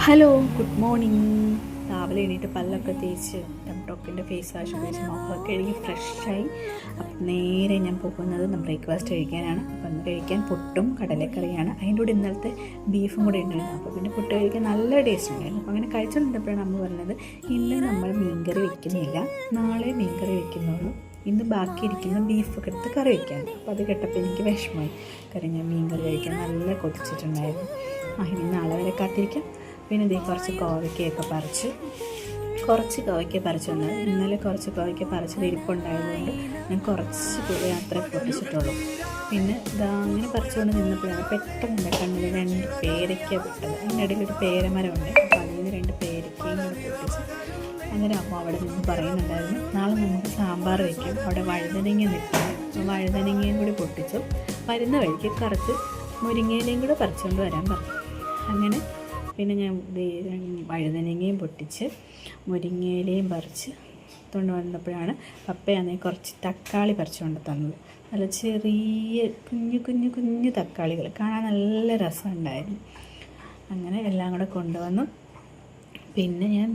Hello, good morning. രാവിലെ എണീറ്റ് പല്ലൊക്കെ തേച്ച് ടോക്കിൻ്റെ ഫേസ് വാഷ് ഉപയോഗിച്ച് മുഖമൊക്കെ കഴുകി ഫ്രഷായി. അപ്പം നേരെ ഞാൻ പോകുന്നത് ബ്രേക്ക്ഫാസ്റ്റ് കഴിക്കാനാണ്. അപ്പം അന്ന് കഴിക്കാൻ പുട്ടും കടലക്കറിയാണ്. അതിൻ്റെ കൂടെ ഇന്നലത്തെ ബീഫും കൂടെ ഉണ്ടായിരുന്നു. അപ്പോൾ പിന്നെ പുട്ട് കഴിക്കാൻ നല്ല ടേസ്റ്റ് ഉണ്ടായിരുന്നു. അപ്പോൾ അങ്ങനെ കഴിച്ചുകൊണ്ടിരുന്നപ്പോഴാണ് അമ്മ പറഞ്ഞത്, ഇന്ന് നമ്മൾ മീൻകറി വെക്കുന്നില്ല, നാളെ മീൻകറി വെക്കുന്നുള്ളൂ, ഇന്ന് ബാക്കിയിരിക്കുന്ന ബീഫൊക്കെ എടുത്ത് കറി വയ്ക്കാൻ. അപ്പോൾ അത് കേട്ടപ്പോൾ എനിക്ക് വിഷമമായി. കാര്യം ഞാൻ മീൻകറി കഴിക്കാൻ നല്ല കൊതിച്ചിട്ടുണ്ടായിരുന്നു. ഇനി നാളെ വരെ കാത്തിരിക്കാം. പിന്നെ ഇതേ കുറച്ച് കോവയ്ക്കയൊക്കെ പറിച്ച് വന്നത്. ഇന്നലെ കുറച്ച് കോവയ്ക്ക പറിച്ചത് ഇരിപ്പുണ്ടായതുകൊണ്ട് ഞാൻ കുറച്ച് അത്ര പൊട്ടിച്ചിട്ടുള്ളൂ. പിന്നെ ഇതാ അങ്ങനെ പറിച്ചുകൊണ്ട് നിന്നപ്പോഴാണ് പെട്ടെന്ന് എൻ്റെ കണ്ണിൽ 2 പേരയ്ക്ക പെട്ടത്. അതിൻ്റെ ഇടയിൽ ഒരു പേരമരമുണ്ട്. അപ്പോൾ അതിൽ നിന്ന് 2 പേരയ്ക്കയും കൂടി പൊട്ടിച്ച്. അങ്ങനെ അമ്മ അവിടെ നിന്ന് പറയുന്നുണ്ടായിരുന്നു, നാളെ നമുക്ക് സാമ്പാർ വയ്ക്കാം, അവിടെ വഴുതനങ്ങ നിൽക്കുന്നു, വഴുതനങ്ങയും കൂടി പൊട്ടിച്ചു. വരുന്ന വഴിക്ക് കുറച്ച് മുരിങ്ങയിലയും കൂടെ പറിച്ചുകൊണ്ട് വരാൻ പറഞ്ഞു. അങ്ങനെ പിന്നെ ഞാൻ വഴുതനങ്ങയും പൊട്ടിച്ച് മുരിങ്ങയിലയും പറിച്ച് കൊണ്ടുവന്നപ്പോഴാണ് പപ്പയാണെങ്കിൽ കുറച്ച് തക്കാളി പറിച്ചുകൊണ്ട് തന്നത്. നല്ല ചെറിയ കുഞ്ഞു തക്കാളികൾ, കാണാൻ നല്ല രസമുണ്ടായിരുന്നു. അങ്ങനെ എല്ലാം കൂടെ കൊണ്ടുവന്നു. പിന്നെ ഞാൻ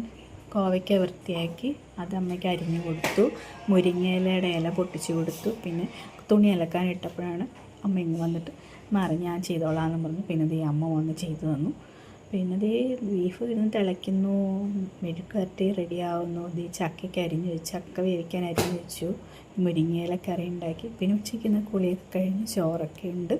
കോവയ്ക്ക വൃത്തിയാക്കി അത് അമ്മയ്ക്ക് അരിഞ്ഞു കൊടുത്തു. മുരിങ്ങയിലയുടെ ഇല പൊട്ടിച്ച് കൊടുത്തു. പിന്നെ തുണി അലക്കാൻ ഇട്ടപ്പോഴാണ് അമ്മ ഇങ്ങ് വന്നിട്ട് ഞാൻ ചെയ്തോളാമെന്ന് പറഞ്ഞു. പിന്നെ ഈ അമ്മ വന്ന് ചെയ്തു തന്നു. പിന്നെ ബീഫ് ഇരുന്ന് തിളയ്ക്കുന്നു, മെഴുക്കുവരട്ടി റെഡിയാവുന്നു. ചക്കയ്ക്ക് അരിഞ്ഞു വെച്ചു, ചക്ക വേവിക്കാൻ അരിഞ്ഞു വെച്ചു, മുരിങ്ങയില കറി ഉണ്ടാക്കി. പിന്നെ ഉച്ചയ്ക്കുന്ന കുളിയൊക്കെ കഴിഞ്ഞ് ചോറൊക്കെ ഉണ്ട്.